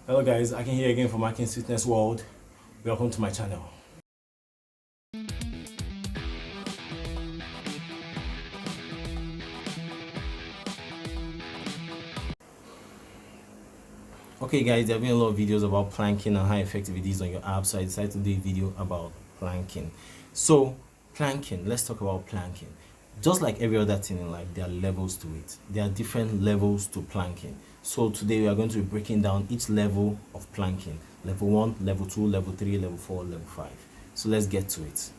Hello guys, I can here again from Akin's Fitness World. Welcome to my channel. Okay guys, there have been a lot of videos about planking and how effective it is on your abs, so I decided to do a video about planking. So planking, let's talk about planking. Just like every other thing in life, there are levels to it. There are different levels to planking. So today we are going to be breaking down each level of planking. Level 1, level 2, level 3, level 4, level 5. So let's get to it.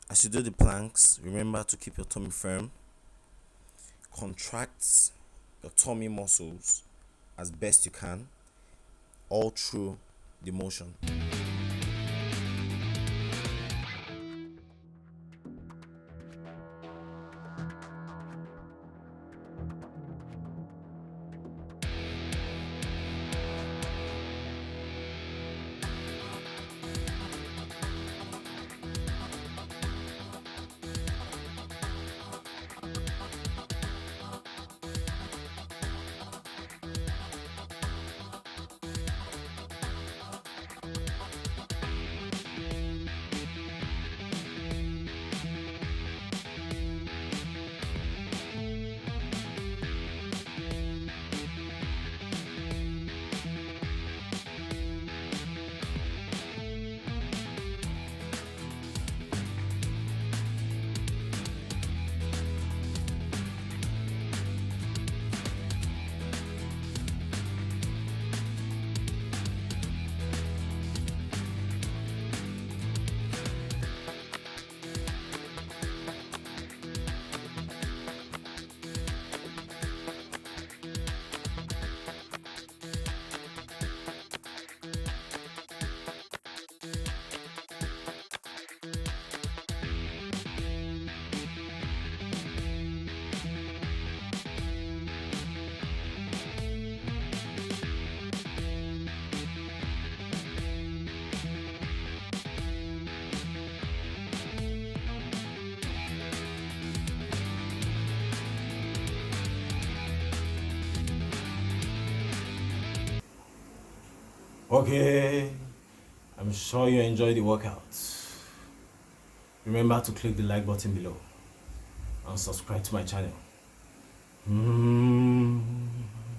As you do the planks, remember to keep your tummy firm. Contract your tummy muscles as best you can all through the motion. Okay, I'm sure you enjoyed the workout. Remember to click the like button below and subscribe to my channel.